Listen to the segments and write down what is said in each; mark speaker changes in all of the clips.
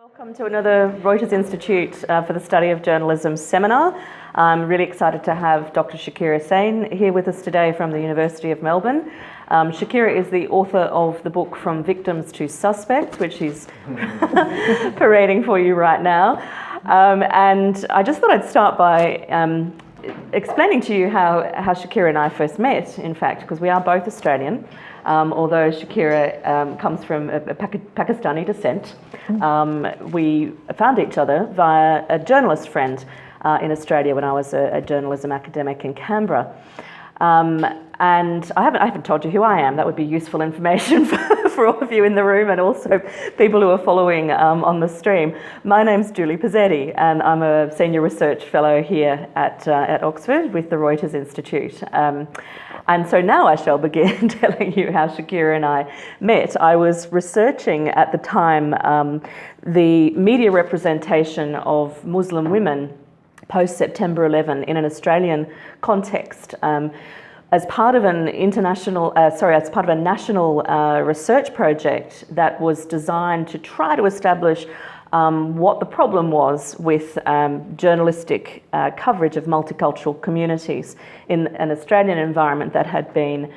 Speaker 1: Welcome to another Reuters Institute for the Study of Journalism seminar. I'm really excited to have Dr. Shakira Hussein here with us today from the University of Melbourne. Shakira is the author of the book From Victims to Suspects, which she's parading for you right now. And I just thought I'd start by explaining to you how Shakira and I first met, in fact, because we are both Australian. Although Shakira comes from a Pakistani descent, we found each other via a journalist friend in Australia when I was a journalism academic in Canberra. And I haven't told you who I am. That would be useful information for all of you in the room and also people who are following on the stream. My name's Julie Posetti, and I'm a senior research fellow here at Oxford with the Reuters Institute. And so now I shall begin telling you how Shakira and I met. I was researching at the time the media representation of Muslim women post-September 11 in an Australian context. As part of a national research project that was designed to try to establish what the problem was with journalistic coverage of multicultural communities in an Australian environment that had been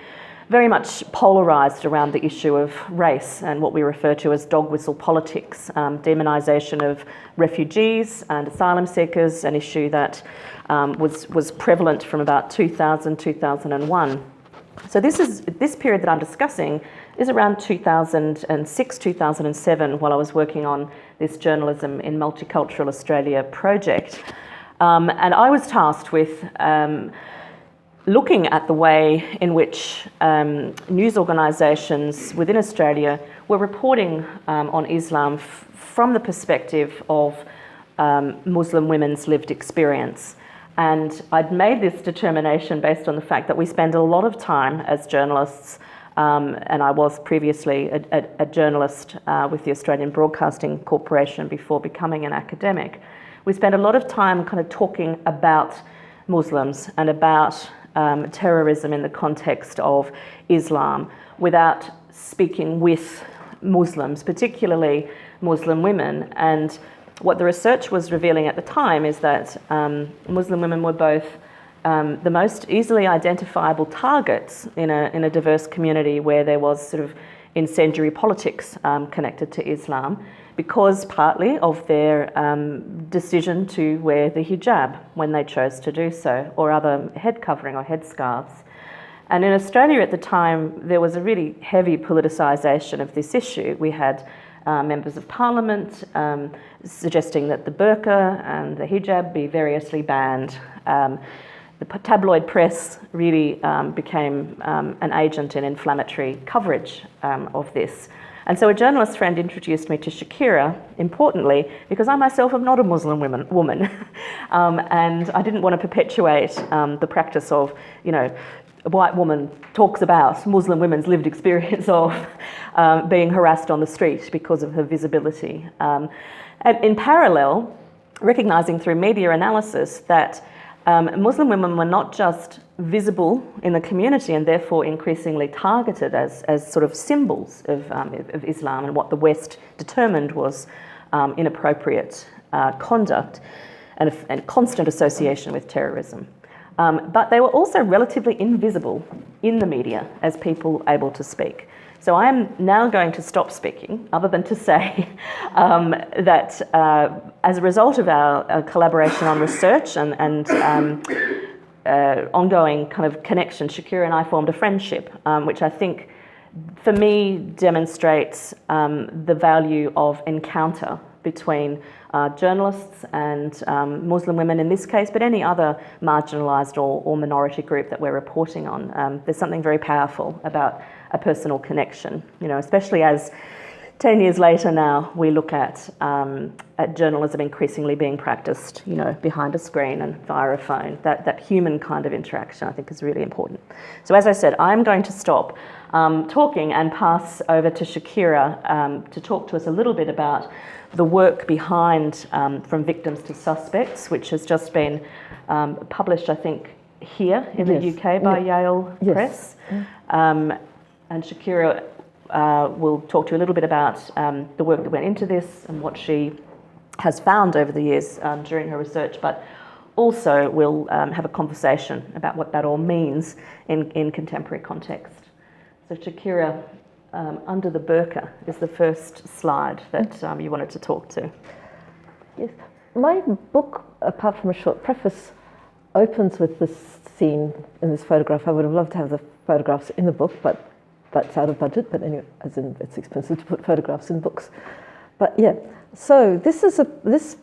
Speaker 1: very much polarised around the issue of race and what we refer to as dog whistle politics, demonisation of refugees and asylum seekers, an issue that was prevalent from about 2001. So this period that I'm discussing is around 2006, 2007, while I was working on this Journalism in Multicultural Australia project. And I was tasked with looking at the way in which news organisations within Australia were reporting on Islam from the perspective of Muslim women's lived experience. And I'd made this determination based on the fact that we spend a lot of time as journalists, and I was previously a journalist with the Australian Broadcasting Corporation before becoming an academic. We spend a lot of time kind of talking about Muslims and about terrorism in the context of Islam without speaking with Muslims, particularly Muslim women. And what the research was revealing at the time is that Muslim women were both the most easily identifiable targets in a diverse community where there was sort of incendiary politics connected to Islam, because partly of their decision to wear the hijab when they chose to do so, or other head covering or headscarves. And in Australia at the time, there was a really heavy politicisation of this issue. We had members of parliament suggesting that the burqa and the hijab be variously banned. The tabloid press really became an agent in inflammatory coverage of this. And so a journalist friend introduced me to Shakira, importantly, because I myself am not a Muslim woman. And I didn't want to perpetuate the practice of, a white woman talks about Muslim women's lived experience of being harassed on the street because of her visibility. And in parallel, recognising through media analysis that Muslim women were not just visible in the community and therefore increasingly targeted as sort of symbols of Islam and what the West determined was inappropriate conduct and constant association with terrorism. But they were also relatively invisible in the media as people able to speak. So I am now going to stop speaking, other than to say that as a result of our collaboration on research and ongoing kind of connection, Shakira and I formed a friendship, which I think for me demonstrates the value of encounter between journalists and Muslim women in this case, but any other marginalised or minority group that we're reporting on. There's something very powerful about a personal connection, especially as 10 years later now we look at journalism increasingly being practiced, behind a screen and via a phone. That human kind of interaction I think is really important. So as I said, I'm going to stop talking and pass over to Shakira to talk to us a little bit about the work behind From Victims to Suspects, which has just been published, I think, here in the UK by Yale Press. And Shakira will talk to you a little bit about the work that went into this and what she has found over the years during her research, but also we'll have a conversation about what that all means in contemporary context. So Shakira, under the burqa is the first slide that you wanted to talk to.
Speaker 2: Yes, my book, apart from a short preface, opens with this scene in this photograph. I would have loved to have the photographs in the book, but that's out of budget. But anyway, as in it's expensive to put photographs in books. But yeah, so this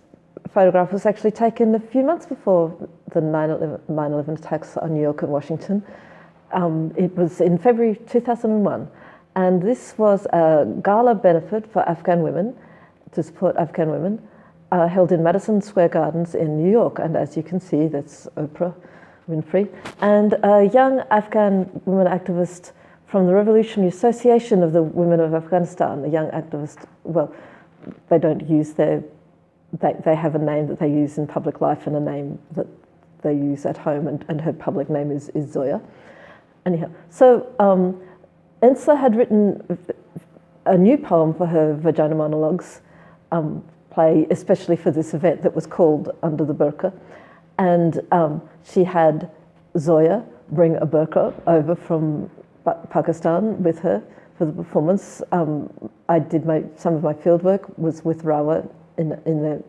Speaker 2: photograph was actually taken a few months before the 9/11 attacks on New York and Washington. It was in February 2001, and this was a gala benefit for Afghan women, to support Afghan women, held in Madison Square Gardens in New York. And as you can see, that's Oprah Winfrey and a young Afghan woman activist from the Revolutionary Association of the Women of Afghanistan, a young activist. Well, they don't use they have a name that they use in public life and a name that they use at home, and her public name is Zoya. Anyhow, so Ensler had written a new poem for her Vagina Monologues play, especially for this event that was called Under the Burqa. And she had Zoya bring a burqa over from Pakistan with her for the performance. I did some of my field work was with Rawa in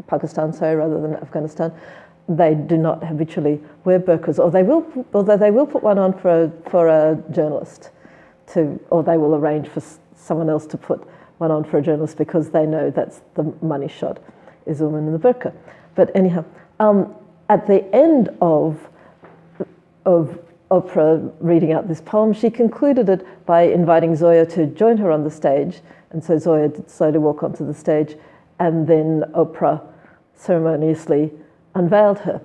Speaker 2: Pakistan, rather than Afghanistan. They do not habitually wear burqas, although they will put one on for a journalist, or they will arrange for someone else to put one on for a journalist, because they know that's the money shot, is a woman in the burqa. But anyhow, at the end of Oprah reading out this poem, she concluded it by inviting Zoya to join her on the stage. And so Zoya did slowly walk onto the stage, and then Oprah ceremoniously unveiled her,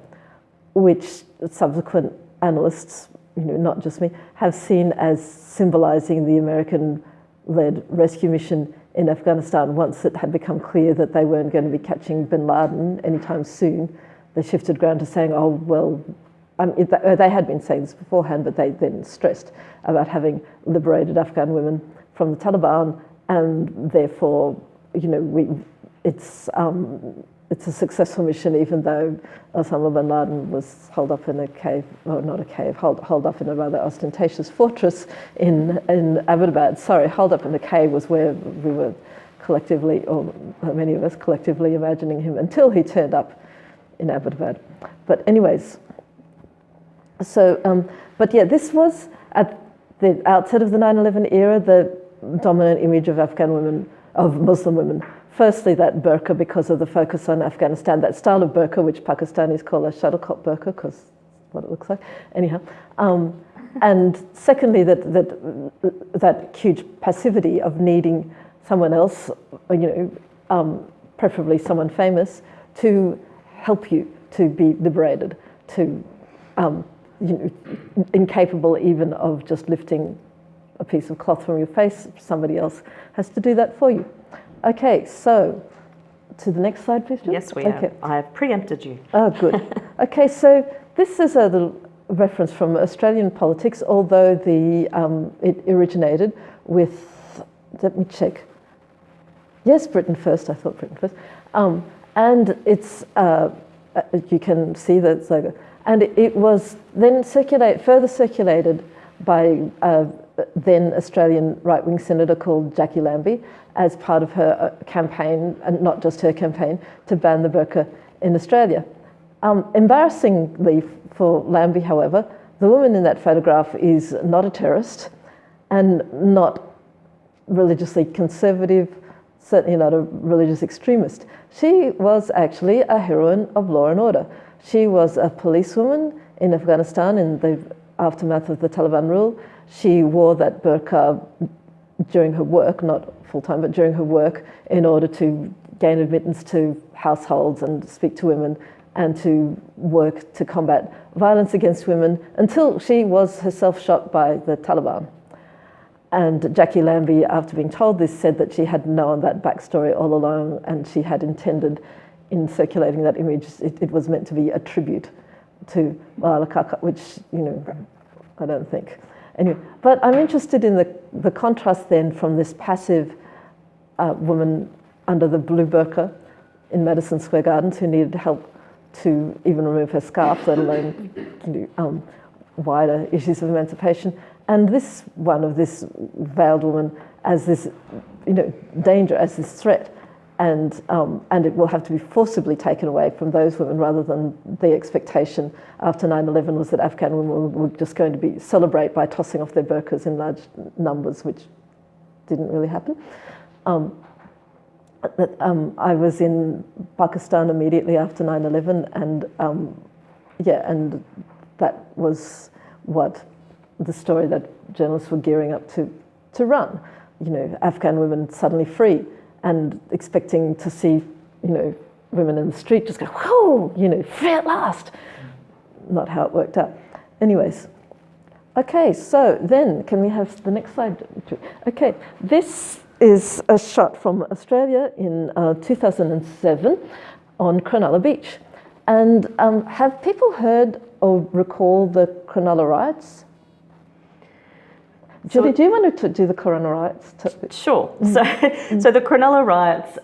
Speaker 2: which subsequent analysts, not just me, have seen as symbolizing the American-led rescue mission in Afghanistan. Once it had become clear that they weren't going to be catching bin Laden anytime soon, they shifted ground to saying, oh, well, they had been saying this beforehand, but they then stressed about having liberated Afghan women from the Taliban, and therefore, it's a successful mission, even though Osama bin Laden was holed up in a cave, or not a cave, holed up in a rather ostentatious fortress in Abbottabad. Sorry, holed up in the cave was where we were collectively, or many of us collectively, imagining him until he turned up in Abbottabad. But anyways, so, but yeah, this was at the outset of the 9/11 era, the dominant image of Afghan women, of Muslim women. Firstly, that burqa, because of the focus on Afghanistan, that style of burqa, which Pakistanis call a shuttlecock burqa, because that's what it looks like. Anyhow, and secondly, that huge passivity of needing someone else, preferably someone famous, to help you to be liberated, to incapable even of just lifting a piece of cloth from your face. Somebody else has to do that for you. Okay, so to the next slide, please, Jill.
Speaker 1: Yes, we have. I have preempted you.
Speaker 2: Oh, good. Okay, so this is a little reference from Australian politics, although it originated with, let me check. Yes, Britain first. I thought Britain first. And it's, you can see the logo. And it was then further circulated by then Australian right-wing senator called Jackie Lambie as part of her campaign, and not just her campaign, to ban the burqa in Australia. Embarrassingly for Lambie, however, the woman in that photograph is not a terrorist and not religiously conservative, certainly not a religious extremist. She was actually a heroine of law and order. She was a policewoman in Afghanistan in the aftermath of the Taliban rule. She wore that burqa during her work, not full-time, but during her work, in order to gain admittance to households and speak to women and to work to combat violence against women, until she was herself shot by the Taliban. And Jackie Lambie, after being told this, said that she had known that backstory all along, and she had intended, in circulating that image, it was meant to be a tribute to Malala Kaka, which, I don't think. Anyway, but I'm interested in the contrast then from this passive woman under the blue burqa in Madison Square Gardens who needed help to even remove her scarf, let alone wider issues of emancipation, and this one of this veiled woman as this, danger, as this threat, and it will have to be forcibly taken away from those women rather than the expectation after 9/11 was that Afghan women were just going to celebrate by tossing off their burqas in large numbers, which didn't really happen. I was in Pakistan immediately after 9/11, and and that was what the story that journalists were gearing up to run. Afghan women suddenly free and expecting to see, women in the street just go, whoa, free at last. Not how it worked out. Anyways, okay, so then can we have the next slide? Okay, this is a shot from Australia in 2007 on Cronulla Beach. And have people heard or recall the Cronulla riots? Julie, do you want to do the Cronulla riots?
Speaker 1: Sure. So the Cronulla riots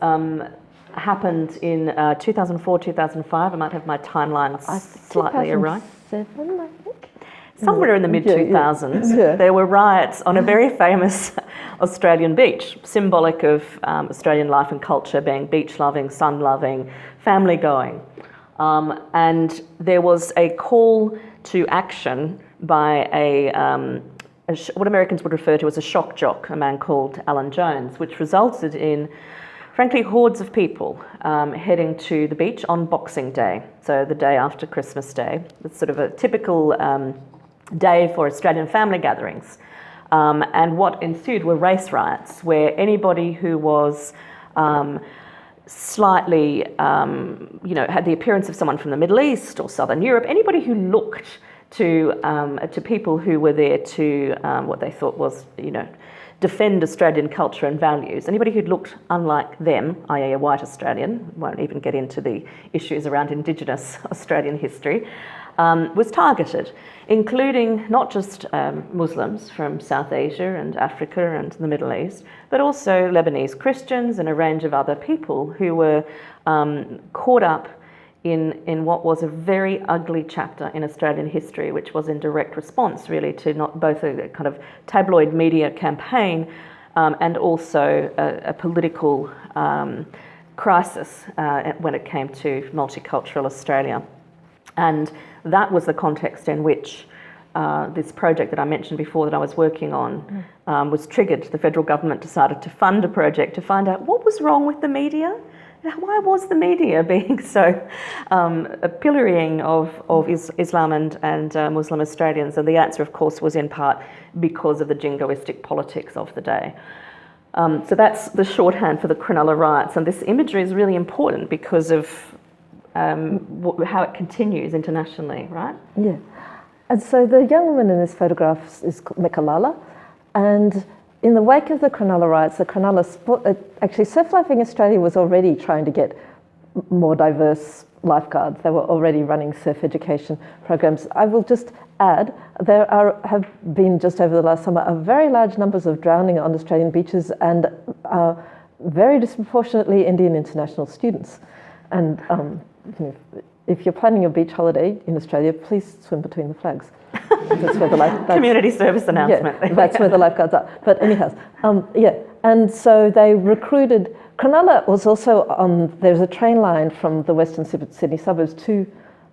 Speaker 1: happened in 2004, 2005. I might have my timelines slightly awry.
Speaker 2: 2007, I think.
Speaker 1: Somewhere in the mid-2000s, there were riots on a very famous Australian beach, symbolic of Australian life and culture, being beach-loving, sun-loving, family-going. And there was a call to action by what Americans would refer to as a shock jock, a man called Alan Jones, which resulted in, frankly, hordes of people heading to the beach on Boxing Day, so the day after Christmas Day. It's sort of a typical day for Australian family gatherings. And what ensued were race riots, where anybody who was slightly, had the appearance of someone from the Middle East or Southern Europe, anybody who looked to people who were there to what they thought was, defend Australian culture and values. Anybody who looked unlike them, i.e. a white Australian, won't even get into the issues around Indigenous Australian history, was targeted, including not just Muslims from South Asia and Africa and the Middle East, but also Lebanese Christians and a range of other people who were caught up in what was a very ugly chapter in Australian history, which was in direct response really to not both a kind of tabloid media campaign and also a political crisis when it came to multicultural Australia. And that was the context in which this project that I mentioned before that I was working on was triggered. The federal government decided to fund a project to find out what was wrong with the media. Why was the media being so pillorying of Islam and Muslim Australians? And the answer, of course, was in part because of the jingoistic politics of the day. So that's the shorthand for the Cronulla riots. And this imagery is really important because of how it continues internationally, right?
Speaker 2: Yeah. And so the young woman in this photograph is Mekalala, and in the wake of the Cronulla riots, the Cronulla actually Surf Lifing Australia was already trying to get more diverse lifeguards. They were already running surf education programs. I will just add, there have been just over the last summer a very large numbers of drowning on Australian beaches, and very disproportionately Indian international students. And if you're planning your beach holiday in Australia, please swim between the flags. That's where the
Speaker 1: community service announcement.
Speaker 2: Yeah, that's where the lifeguards are. But anyhow, and so they recruited. Cronulla was also on. There's a train line from the Western Sydney suburbs to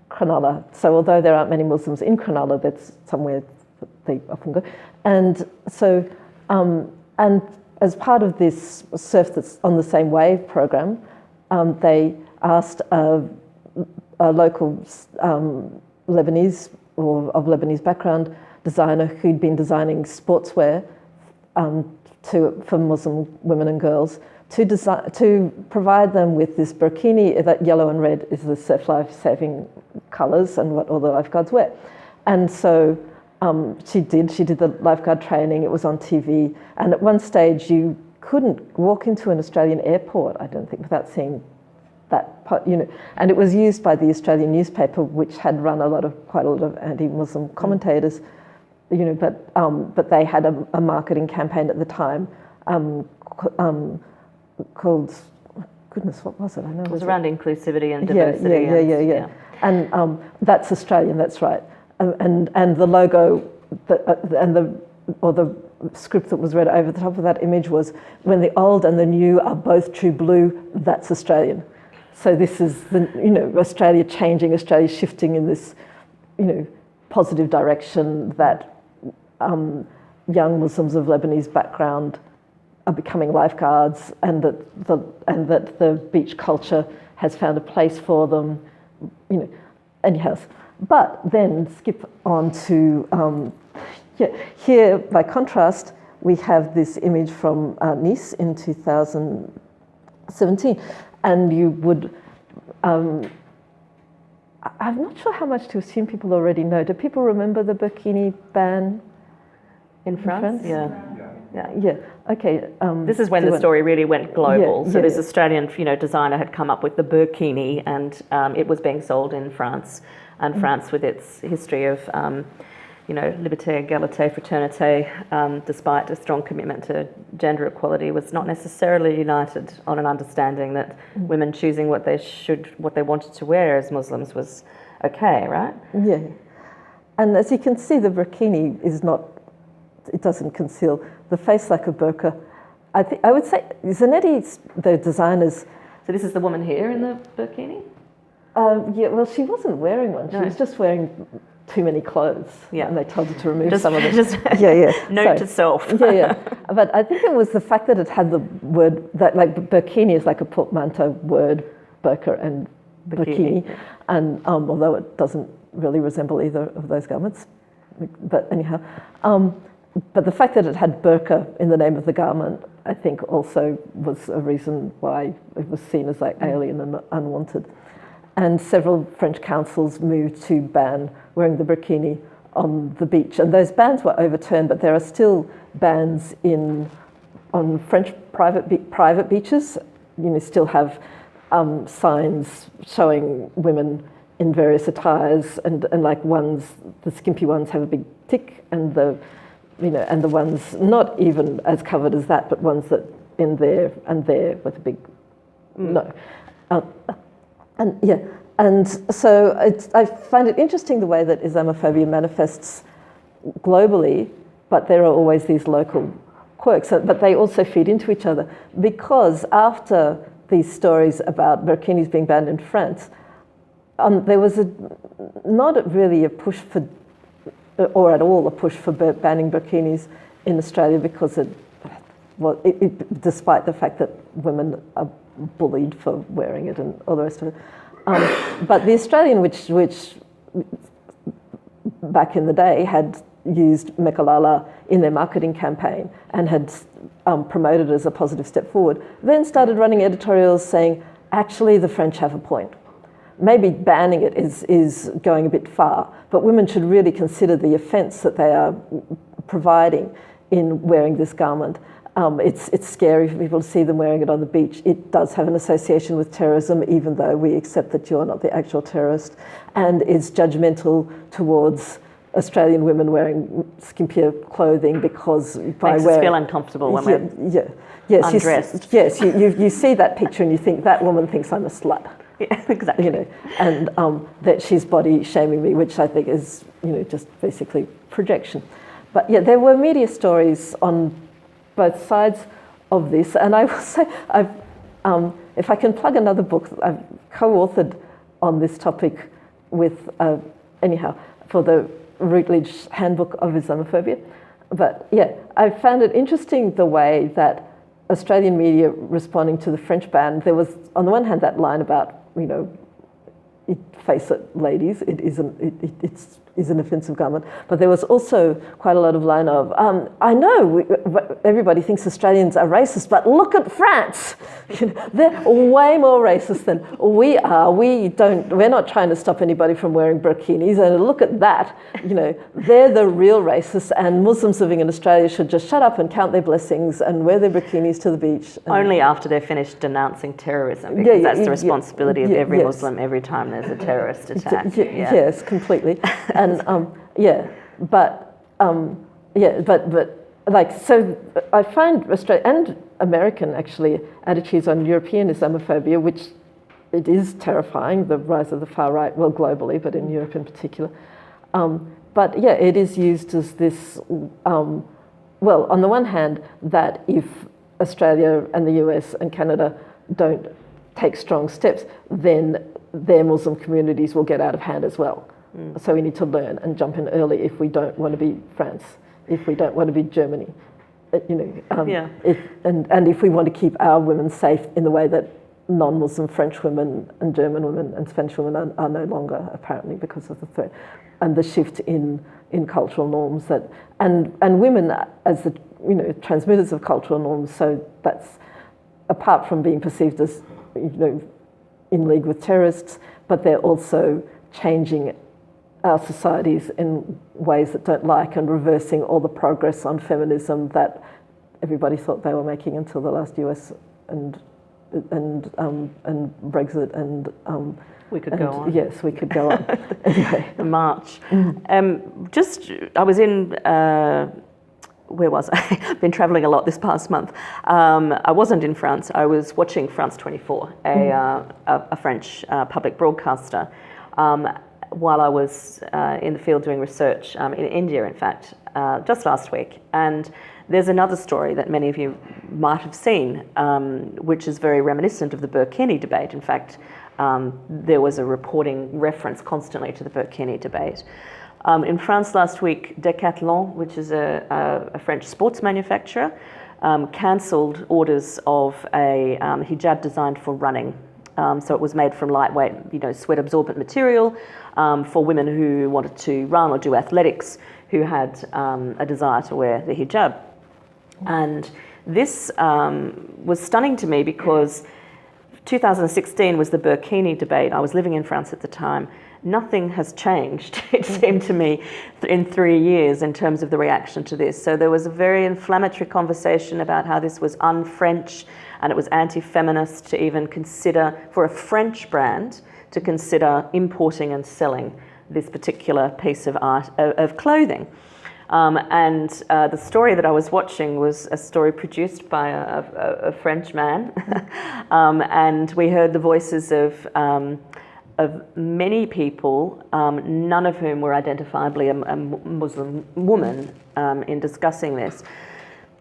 Speaker 2: Cronulla. So although there aren't many Muslims in Cronulla, that's somewhere that they often go. And so, and as part of this Surf That's on the Same Wave program, they asked a local Lebanese or of Lebanese background designer who'd been designing sportswear for Muslim women and girls to provide them with this burkini. That yellow and red is the surf life saving colours and what all the lifeguards wear. And so she did the lifeguard training. It was on TV, and at one stage you couldn't walk into an Australian airport, I don't think, without seeing that, and it was used by the Australian newspaper, which had run quite a lot of anti-Muslim commentators, but they had a marketing campaign at the time called, goodness, what was it? I know
Speaker 1: it was around inclusivity and diversity.
Speaker 2: Yeah. And that's Australian. That's right. And the logo the script that was read over the top of that image was, when the old and the new are both true blue, that's Australian. So this is Australia changing, Australia shifting in this, positive direction, that young Muslims of Lebanese background are becoming lifeguards, and that the beach culture has found a place for them, anyhow. But then skip on to here, by contrast, we have this image from Nice in 2017, and you would. I'm not sure how much to assume people already know. Do people remember the burkini ban
Speaker 1: in France? Yeah.
Speaker 2: Okay.
Speaker 1: This is when the story really went global. So this Australian, designer had come up with the burkini, and it was being sold in France. And France, with its history of, liberté, égalité, fraternité, despite a strong commitment to gender equality, was not necessarily united on an understanding that women choosing what they wanted to wear as Muslims was okay, right?
Speaker 2: Yeah. And as you can see, the burkini it doesn't conceal the face like a burqa. I would say Zanetti, the designers.
Speaker 1: So this is the woman here in the burkini?
Speaker 2: Well, she wasn't wearing one. She was just wearing too many clothes. Yeah. And they told her to remove some of them.
Speaker 1: Note to self.
Speaker 2: But I think it was the fact that it had the word, that like burkini is like a portmanteau word, burqa and bikini. And although it doesn't really resemble either of those garments. But anyhow, but the fact that it had burqa in the name of the garment, I think also was a reason why it was seen as like alien and unwanted. And several French councils moved to ban wearing the burkini on the beach. And those bans were overturned, but there are still bans on French private beaches. Still have signs showing women in various attires, and like the skimpy ones have a big tick, and the ones not even as covered as that, but ones that in there and there with a big no. And so I find it interesting the way that Islamophobia manifests globally, but there are always these local quirks, but they also feed into each other, because after these stories about burkinis being banned in France, there was not really a push for, or at all a push for banning burkinis in Australia, because despite the fact that women are bullied for wearing it and all the rest of it. But the Australian, which back in the day had used Mekalala in their marketing campaign and had promoted it as a positive step forward, then started running editorials saying, actually, the French have a point. Maybe banning it is going a bit far, but women should really consider the offence that they are providing in wearing this garment. It's scary for people to see them wearing it on the beach. It does have an association with terrorism, even though we accept that you're not the actual terrorist, and is judgmental towards Australian women wearing skimpier clothing, because by
Speaker 1: makes us feel uncomfortable when we're undressed.
Speaker 2: You see that picture and you think, that woman thinks I'm a slut.
Speaker 1: Yeah, exactly.
Speaker 2: And that she's body shaming me, which I think is just basically projection. But there were media stories on both sides of this, and I will say, if I can plug another book, I've co-authored on this topic with, for the Routledge Handbook of Islamophobia. But I found it interesting the way that Australian media responding to the French ban, there was on the one hand that line about, face it, ladies, it is an offensive garment. But there was also quite a lot of line of, I know everybody thinks Australians are racist, but look at France. They're way more racist than we are. We're not trying to stop anybody from wearing burkinis. And look at that. They're the real racists, and Muslims living in Australia should just shut up and count their blessings and wear their burkinis to the beach.
Speaker 1: Only after they're finished denouncing terrorism, because that's the responsibility of every Muslim every time there's a terrorist attack.
Speaker 2: Yes, completely. And but Yeah, but like, so I find Australian and American actually attitudes on European Islamophobia, which it is terrifying, the rise of the far right, well, globally, but in Europe in particular. But yeah, it is used as this, well, on the one hand, that if Australia and the US and Canada don't take strong steps, then their Muslim communities will get out of hand as well. So we need to learn and jump in early if we don't want to be France, if we don't want to be Germany, and if we want to keep our women safe in the way that non-Muslim French women and German women and Spanish women are no longer, apparently, because of the threat and the shift in cultural norms that and women as the transmitters of cultural norms. So that's apart from being perceived as in league with terrorists, but they're also changing our societies in ways that don't like and reversing all the progress on feminism that everybody thought they were making until the last US and Brexit and
Speaker 1: we could go on.
Speaker 2: Yes, we could go on. Anyway.
Speaker 1: The march. I was in. Where was I? I've been travelling a lot this past month. I wasn't in France. I was watching France 24, a French public broadcaster, while I was in the field doing research in India, in fact, just last week. And there's another story that many of you might have seen, which is very reminiscent of the Burkini debate. In fact, there was a reporting reference constantly to the Burkini debate. In France last week, Decathlon, which is a French sports manufacturer, cancelled orders of a hijab designed for running. So it was made from lightweight, sweat-absorbent material for women who wanted to run or do athletics, who had a desire to wear the hijab. And this was stunning to me because 2016 was the Burkini debate. I was living in France at the time. Nothing has changed, it seemed to me, in 3 years in terms of the reaction to this. So there was a very inflammatory conversation about how this was un-French and it was anti-feminist to even consider, for a French brand, to consider importing and selling this particular piece of art, of clothing. And the story that I was watching was a story produced by a French man. And we heard the voices of many people, none of whom were identifiably a Muslim woman, in discussing this,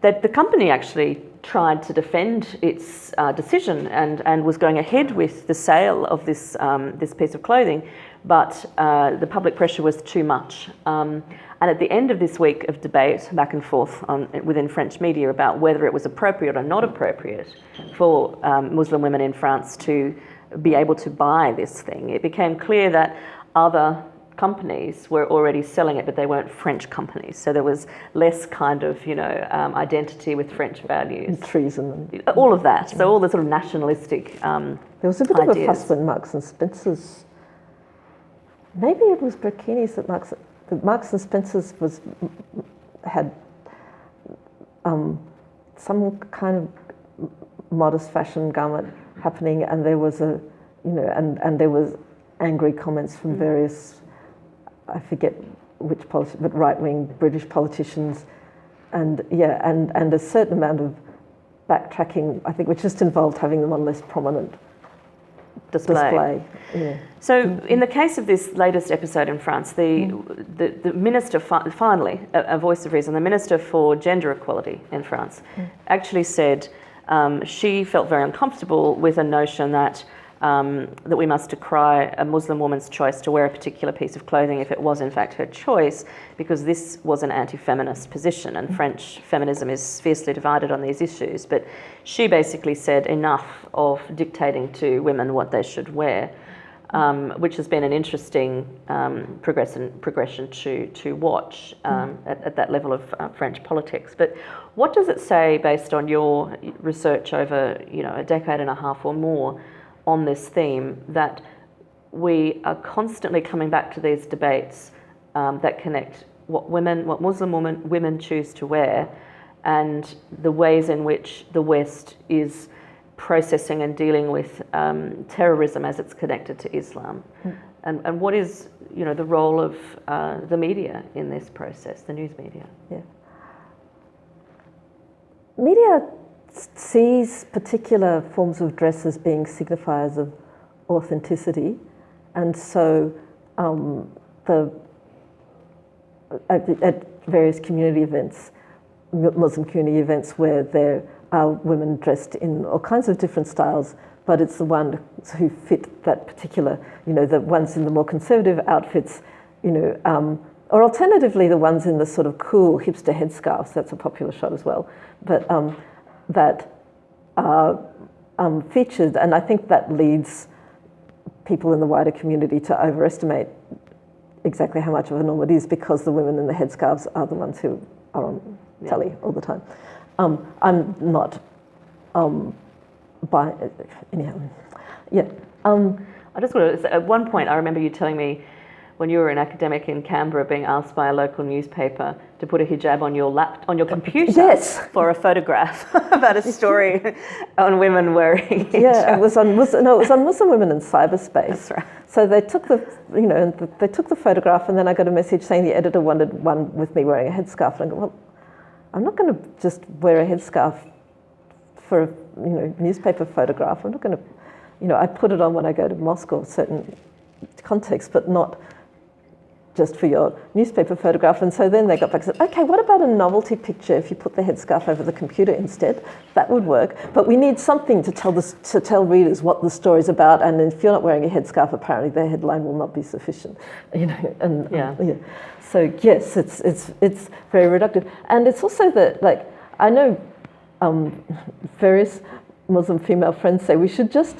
Speaker 1: that the company actually tried to defend its decision and was going ahead with the sale of this piece of clothing, but the public pressure was too much. And at the end of this week of debate, back and forth within French media about whether it was appropriate or not appropriate for Muslim women in France to be able to buy this thing, it became clear that other companies were already selling it, but they weren't French companies. So there was less kind of, identity with French values.
Speaker 2: And treason.
Speaker 1: All of that. So all the sort of nationalistic
Speaker 2: There was a bit
Speaker 1: ideas.
Speaker 2: of a fuss when Marks and Spencer's, maybe it was Bikinis that Marks and Spencer's had some kind of modest fashion garment happening, and there was and there was angry comments from various, I forget which but right-wing British politicians, and a certain amount of backtracking, I think, which just involved having them on less prominent display. Yeah.
Speaker 1: So in the case of this latest episode in France, the minister, finally, a voice of reason, the Minister for Gender Equality in France, actually said she felt very uncomfortable with a notion that we must decry a Muslim woman's choice to wear a particular piece of clothing if it was in fact her choice, because this was an anti-feminist position, and French feminism is fiercely divided on these issues. But she basically said enough of dictating to women what they should wear, which has been an interesting progression to watch at that level of French politics. But what does it say, based on your research over a decade and a half or more, on this theme, that we are constantly coming back to these debates that connect what Muslim women choose to wear and the ways in which the West is processing and dealing with terrorism as it's connected to Islam? And what is, the role of the media in this process, the news media?
Speaker 2: Yeah. Media sees particular forms of dress as being signifiers of authenticity, and so at various community events, Muslim community events, where there are women dressed in all kinds of different styles, but it's the ones who fit that particular, the ones in the more conservative outfits, or alternatively the ones in the sort of cool hipster headscarves. That's a popular shot as well, but that are featured, and I think that leads people in the wider community to overestimate exactly how much of a norm it is, because the women in the headscarves are the ones who are on telly all the time. I'm not anyhow. Yeah.
Speaker 1: I just want to, at one point I remember you telling me when you were an academic in Canberra being asked by a local newspaper to put a hijab on your computer
Speaker 2: yes.
Speaker 1: for a photograph about a story on women wearing hijab.
Speaker 2: Yeah, it was on Muslim women in cyberspace.
Speaker 1: That's right.
Speaker 2: So they took they took the photograph, and then I got a message saying the editor wanted one with me wearing a headscarf, and I go, well, I'm not going to just wear a headscarf for a newspaper photograph. I'm not going to, I put it on when I go to mosque or certain contexts, but not just for your newspaper photograph. And so then they got back and said, okay, what about a novelty picture if you put the headscarf over the computer instead? That would work. But we need something to tell readers what the story's about, and if you're not wearing a headscarf, apparently the headline will not be sufficient. So yes, it's very reductive. And it's also that, like, I know various Muslim female friends say we should just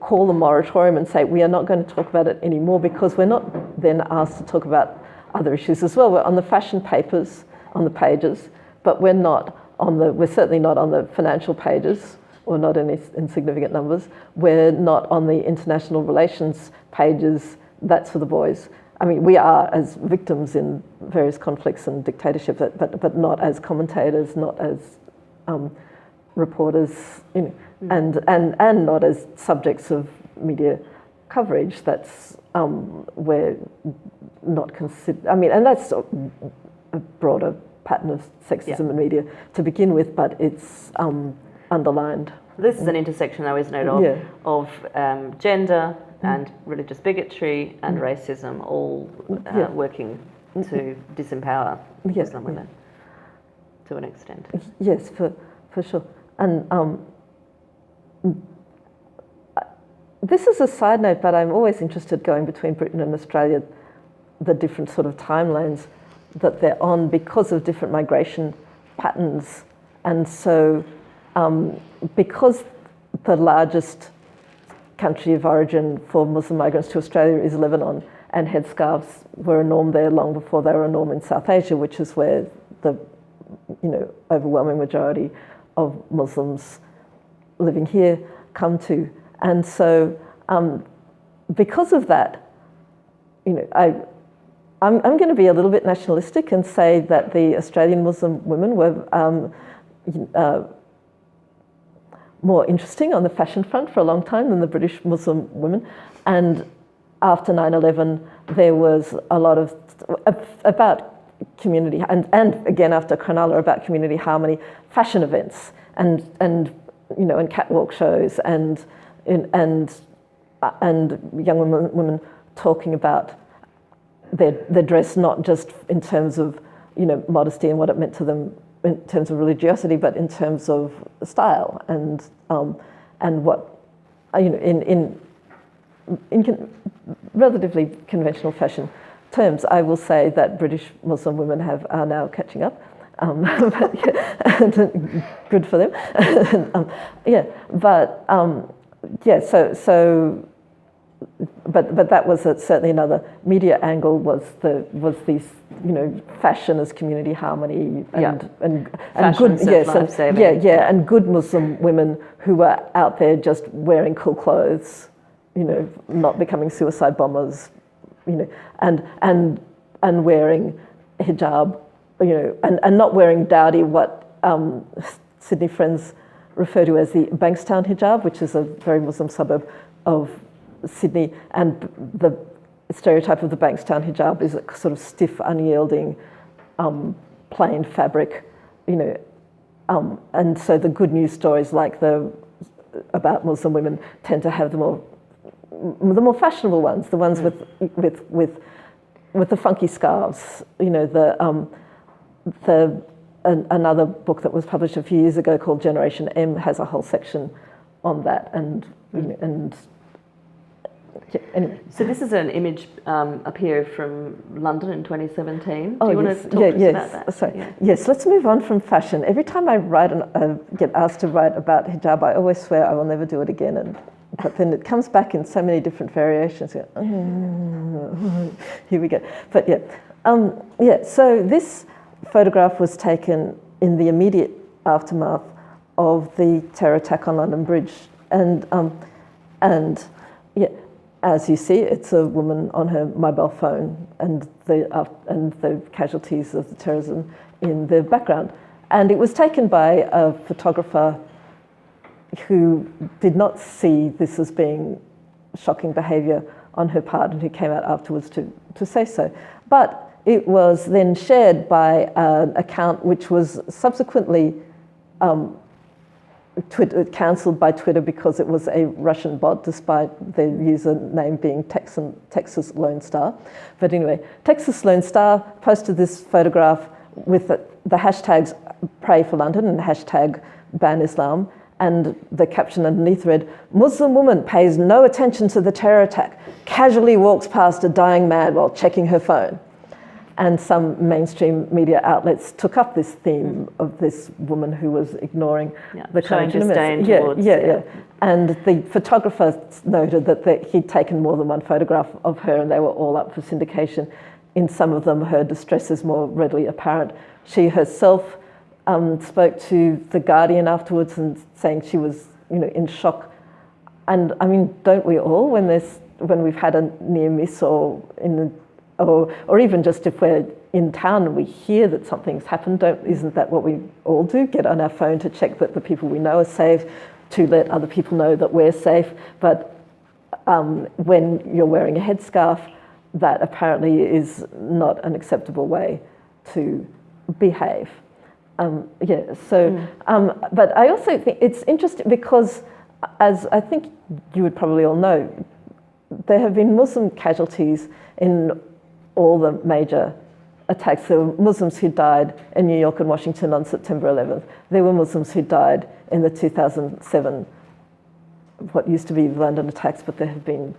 Speaker 2: call a moratorium and say we are not going to talk about it anymore, because we're not then asked to talk about other issues as well. We're on the fashion papers, on the pages, but we're certainly not on the financial pages, or not in insignificant numbers. We're not on the international relations pages. That's for the boys. I mean, we are as victims in various conflicts and dictatorship, but not as commentators, not as reporters, and not as subjects of media coverage. That's we're not considered. I mean, and that's a broader pattern of sexism in media to begin with, but it's underlined.
Speaker 1: This is an intersection, though, isn't it, of gender and religious bigotry and racism, all working to disempower Muslim women to an extent.
Speaker 2: Yes, for sure. And this is a side note, but I'm always interested, going between Britain and Australia, the different sort of timelines that they're on because of different migration patterns. And so because the largest country of origin for Muslim migrants to Australia is Lebanon, and headscarves were a norm there long before they were a norm in South Asia, which is where the overwhelming majority of Muslims living here come to. And so because of that, I'm going to be a little bit nationalistic and say that the Australian Muslim women were more interesting on the fashion front for a long time than the British Muslim women. And after 9/11, there was a lot of about community, and again after Cronulla, about community harmony, fashion events, and catwalk shows, and young women talking about their dress, not just in terms of modesty and what it meant to them in terms of religiosity, but in terms of style and what in relatively conventional fashion terms. I will say that British Muslim women are now catching up. Good for them. But that was certainly another media angle, was these fashion as community harmony and good and good Muslim women who were out there just wearing cool clothes, not becoming suicide bombers, and wearing hijab, and not wearing dowdy, what Sydney friends refer to as the Bankstown Hijab, which is a very Muslim suburb of Sydney, and the stereotype of the Bankstown hijab is a sort of stiff, unyielding, plain fabric, and so the good news stories like about Muslim women tend to have the more fashionable ones, the ones with the funky scarves, another book that was published a few years ago called Generation M has a whole section on that, and anyway.
Speaker 1: So this is an image up here from London in 2017.
Speaker 2: Do
Speaker 1: you want to talk to us about that?
Speaker 2: Sorry. Yeah. Yes, let's move on from fashion. Every time I get asked to write about hijab, I always swear I will never do it again, but then it comes back in so many different variations. Here we go. But so this photograph was taken in the immediate aftermath of the terror attack on London Bridge, and as you see, it's a woman on her mobile phone, and the casualties of the terrorism in the background. And it was taken by a photographer who did not see this as being shocking behaviour on her part, and who came out afterwards to say so. But it was then shared by an account which was subsequently cancelled by Twitter because it was a Russian bot, despite the username being Texas Lone Star. But anyway, Texas Lone Star posted this photograph with the hashtags Pray for London and hashtag Ban Islam, and the caption underneath read, "Muslim woman pays no attention to the terror attack, casually walks past a dying man while checking her phone." And some mainstream media outlets took up this theme of this woman who was ignoring the
Speaker 1: showing disdain towards.
Speaker 2: And the photographer noted that he'd taken more than one photograph of her, and they were all up for syndication. In some of them, her distress is more readily apparent. She herself spoke to The Guardian afterwards and saying she was, in shock. And I mean, don't we all, when we've had a near miss or even just if we're in town and we hear that something's happened, isn't that what we all do? Get on our phone to check that the people we know are safe, to let other people know that we're safe. But when you're wearing a headscarf, that apparently is not an acceptable way to behave. But I also think it's interesting because, as I think you would probably all know, there have been Muslim casualties in all the major attacks. There were Muslims who died in New York and Washington on September 11th. There were Muslims who died in the 2007, what used to be the London attacks, but there have been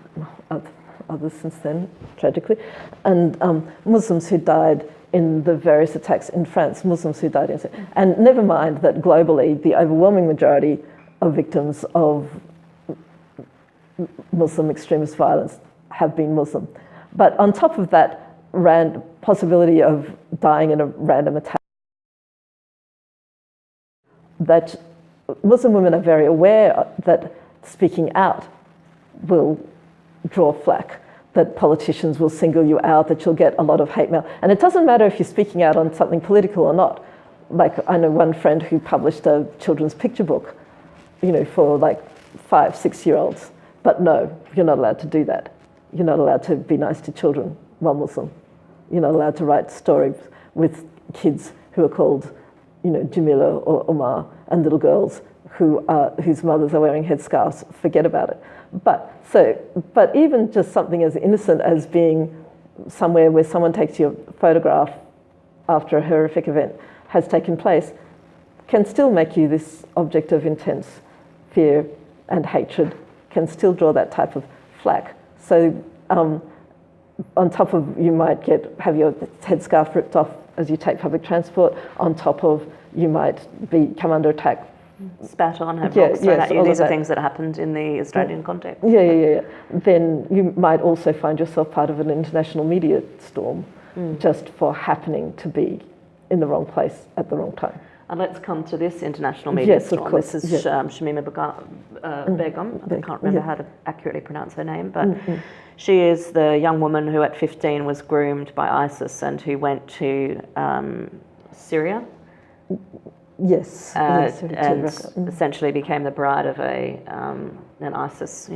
Speaker 2: others since then, tragically. And Muslims who died in the various attacks in France, Muslims who died in... And never mind that globally, the overwhelming majority of victims of Muslim extremist violence have been Muslim. But on top of that, possibility of dying in a random attack, that Muslim women are very aware that speaking out will draw flack, that politicians will single you out, that you'll get a lot of hate mail. And it doesn't matter if you're speaking out on something political or not. Like, I know one friend who published a children's picture book, for like 5, 6-year-olds. But no, you're not allowed to do that. You're not allowed to be nice to children while Muslim. You're not allowed to write stories with kids who are called, Jamila or Omar, and little girls whose mothers are wearing headscarves. Forget about it. But even just something as innocent as being somewhere where someone takes your photograph after a horrific event has taken place can still make you this object of intense fear and hatred, can still draw that type of flack. So on top of you might have your headscarf ripped off as you take public transport, on top of you might come under attack. Spat on, have rocks thrown at you. These are things that happened in the Australian context. Then you might also find yourself part of an international media storm just for happening to be in the wrong place at the wrong time. And let's come to this international media storm. This is Shamima Begum. I can't remember how to accurately pronounce her name, but she is the young woman who at 15 was groomed by ISIS and who went to Syria. Yes. And essentially became the bride of an ISIS,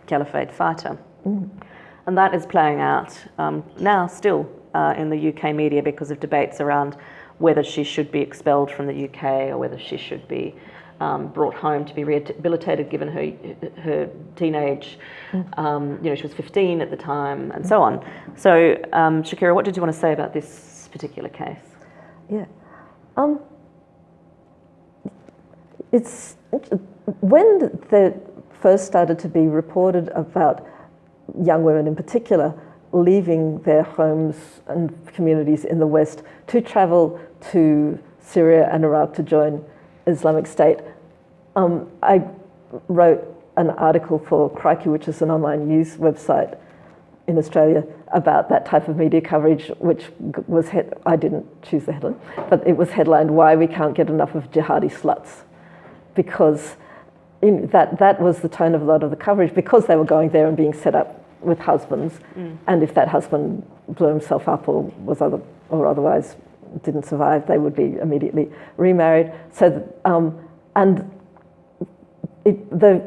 Speaker 1: caliphate fighter. And that is playing out now still in the UK media because of debates around whether she should be expelled from the UK or whether she should be brought home to be rehabilitated given her teenage, she was 15 at the time and so on. So Shakira, what did you want to say about this particular case?
Speaker 2: Yeah. It's when they first started to be reported about young women in particular leaving their homes and communities in the West to travel to Syria and Iraq to join Islamic State. I wrote an article for Crikey, which is an online news website in Australia, about that type of media coverage, which was, I didn't choose the headline, but it was headlined, "Why We Can't Get Enough of Jihadi Sluts," because that was the tone of a lot of the coverage, because they were going there and being set up with husbands, and if that husband blew himself up or was otherwise didn't survive, they would be immediately remarried. So, the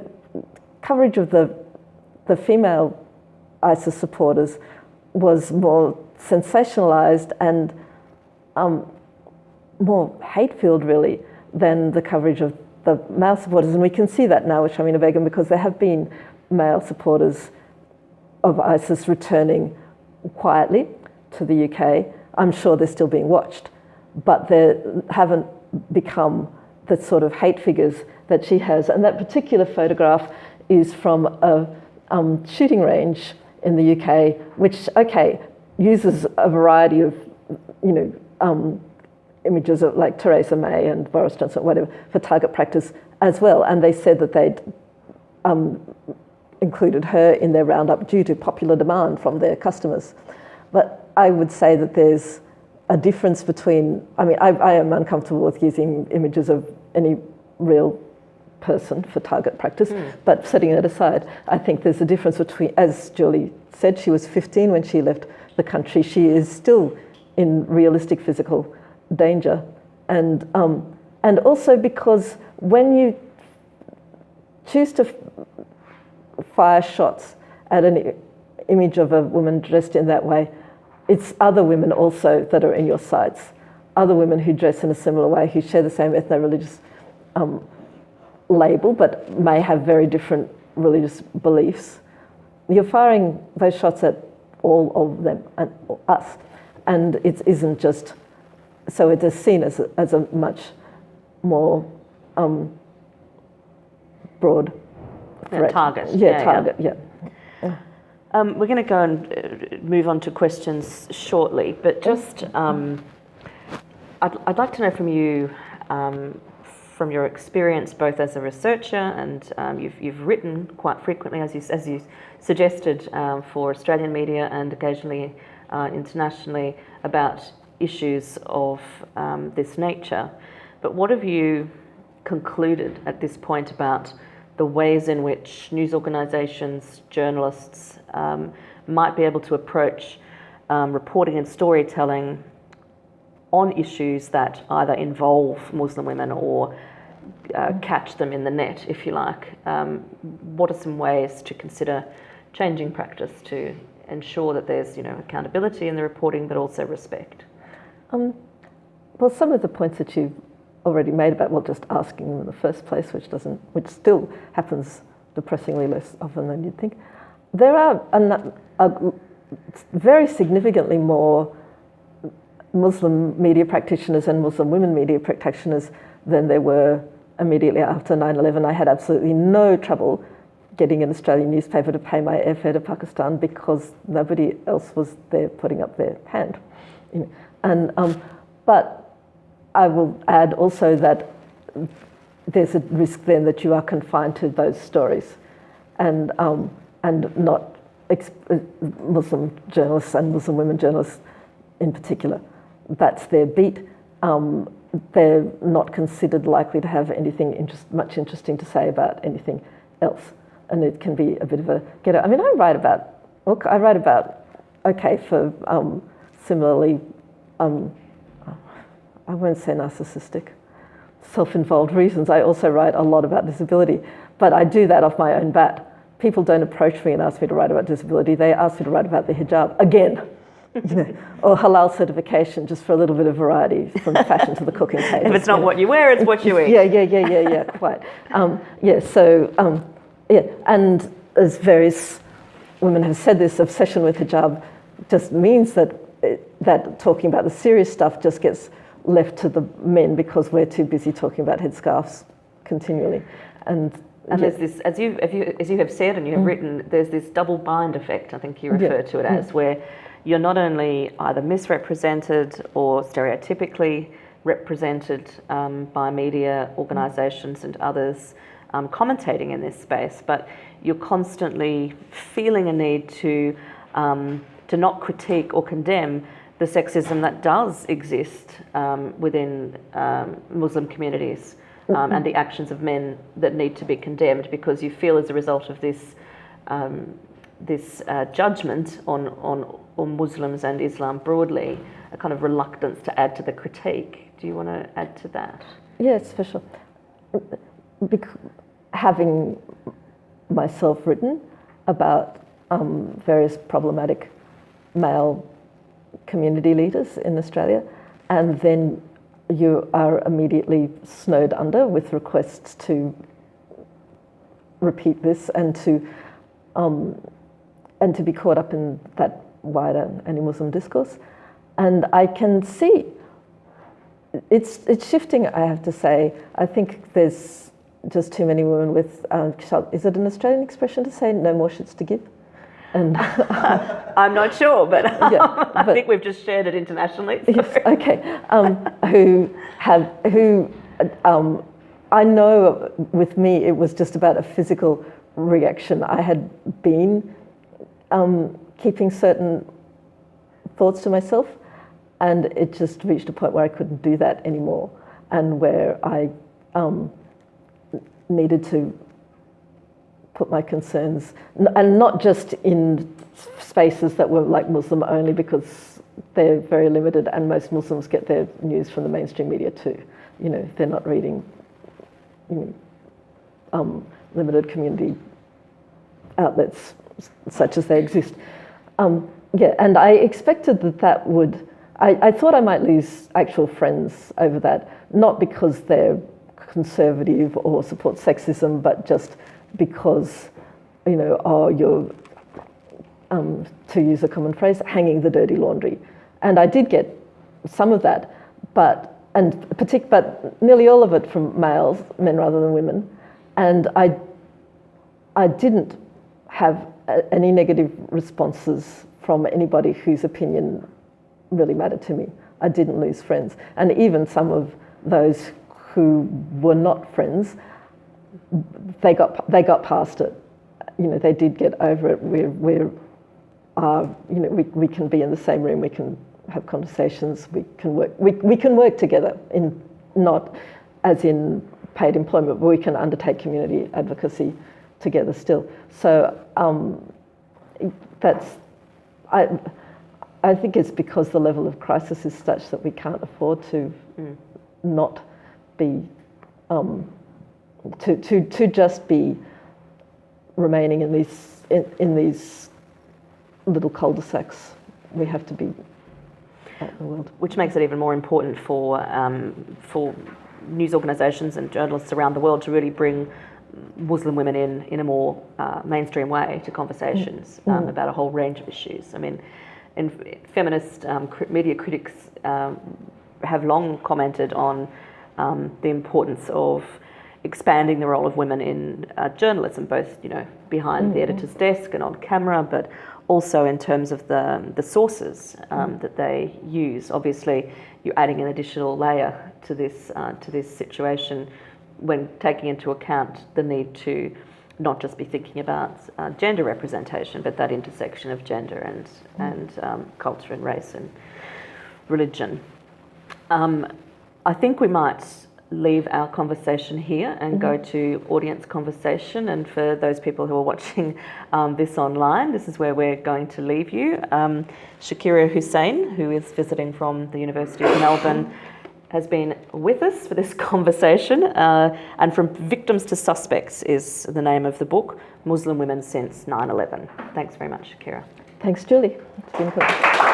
Speaker 2: coverage of the female ISIS supporters was more sensationalized and more hate-filled, really, than the coverage of the male supporters. And we can see that now with Shamina Begum, because there have been male supporters of ISIS returning quietly to the UK. I'm sure they're still being watched, but they haven't become the sort of hate figures that she has. And that particular photograph is from a shooting range in the UK, which, uses a variety of, images of like Theresa May and Boris Johnson, whatever, for target practice as well. And they said that they'd included her in their roundup due to popular demand from their customers. But I would say that there's a difference between, I am uncomfortable with using images of any real person for target practice, but setting it aside, I think there's a difference between, as Julie said, she was 15 when she left the country. She is still in realistic physical danger. And also because when you choose to fire shots at an image of a woman dressed in that way, it's other women also that are in your sights, other women who dress in a similar way, who share the same ethno-religious label, but may have very different religious beliefs. You're firing those shots at all of them and us, and it isn't just, so it is seen as a much more broad threat.
Speaker 1: Target.
Speaker 2: Target.
Speaker 1: We're going to go and move on to questions shortly, but just I'd like to know from you, from your experience both as a researcher and you've written quite frequently, as you suggested, for Australian media and occasionally internationally about issues of this nature. But what have you concluded at this point about the ways in which news organisations, journalists might be able to approach reporting and storytelling on issues that either involve Muslim women or catch them in the net, if you like? What are some ways to consider changing practice to ensure that there's accountability in the reporting, but also respect?
Speaker 2: Well, some of the points that you've already made about just asking them in the first place, which still happens depressingly less often than you'd think. There are very significantly more Muslim media practitioners and Muslim women media practitioners than there were immediately after 9/11. I had absolutely no trouble getting an Australian newspaper to pay my airfare to Pakistan because nobody else was there putting up their hand. But I will add also that there's a risk then that you are confined to those stories, and not Muslim journalists and Muslim women journalists in particular. That's their beat. They're not considered likely to have anything much interesting to say about anything else, and it can be a bit of a ghetto. I write about for similarly. I won't say narcissistic, self-involved reasons. I also write a lot about disability, but I do that off my own bat people don't approach me and ask me to write about disability. They ask me to write about the hijab again, or halal certification, just for a little bit of variety, from fashion to the cooking table.
Speaker 1: If it's not what you wear, it's what you eat.
Speaker 2: Yeah, quite. And as various women have said, this obsession with hijab just means that talking about the serious stuff just gets left to the men because we're too busy talking about headscarves continually. And
Speaker 1: there's this, as you have said and you have written, there's this double bind effect, I think you refer to it as, where you're not only either misrepresented or stereotypically represented by media organisations and others commentating in this space, but you're constantly feeling a need to not critique or condemn the sexism that does exist within Muslim communities. And the actions of men that need to be condemned, because you feel as a result of this judgment on Muslims and Islam broadly, a kind of reluctance to add to the critique. Do you want to add to that?
Speaker 2: Yes, for sure. Having myself written about various problematic male community leaders in Australia, and then you are immediately snowed under with requests to repeat this and to be caught up in that wider anti-Muslim discourse. And I can see it's shifting, I have to say. I think there's just too many women with, is it an Australian expression to say no more shits to give? And
Speaker 1: I'm not sure, but I think we've just shared it internationally. So.
Speaker 2: Yes, okay. I know with me it was just about a physical reaction. I had been keeping certain thoughts to myself, and it just reached a point where I couldn't do that anymore, and where I needed to put my concerns, and not just in spaces that were like Muslim only, because they're very limited, and most Muslims get their news from the mainstream media too. They're not reading limited community outlets such as they exist. And I expected that would, I thought I might lose actual friends over that, not because they're conservative or support sexism, but just because, you're, to use a common phrase, hanging the dirty laundry. And I did get some of that, but nearly all of it from men rather than women. And I didn't have any negative responses from anybody whose opinion really mattered to me. I didn't lose friends. And even some of those who were not friends, they got past it. They did get over it. We can be in the same room. We can have conversations. We can work. We can work together, in not as in paid employment, but we can undertake community advocacy together still. So I think it's because the level of crisis is such that we can't afford to not be to just be remaining in these little cul-de-sacs. We have to be out in the world.
Speaker 1: Which makes it even more important for news organisations and journalists around the world to really bring Muslim women in a more mainstream way to conversations about a whole range of issues. I mean, and feminist media critics have long commented on the importance of expanding the role of women in journalism, both behind the editor's desk and on camera, but also in terms of the sources that they use. Obviously, you're adding an additional layer to this situation when taking into account the need to not just be thinking about gender representation, but that intersection of gender and culture and race and religion. I think we might leave our conversation here and go to audience conversation. And for those people who are watching this online, this is where we're going to leave you. Shakira Hussein, who is visiting from the University of Melbourne, has been with us for this conversation, and From Victims to Suspects is the name of the book, Muslim Women Since 9/11. Thanks very much, Shakira.
Speaker 2: Thanks, Julie. It's been good.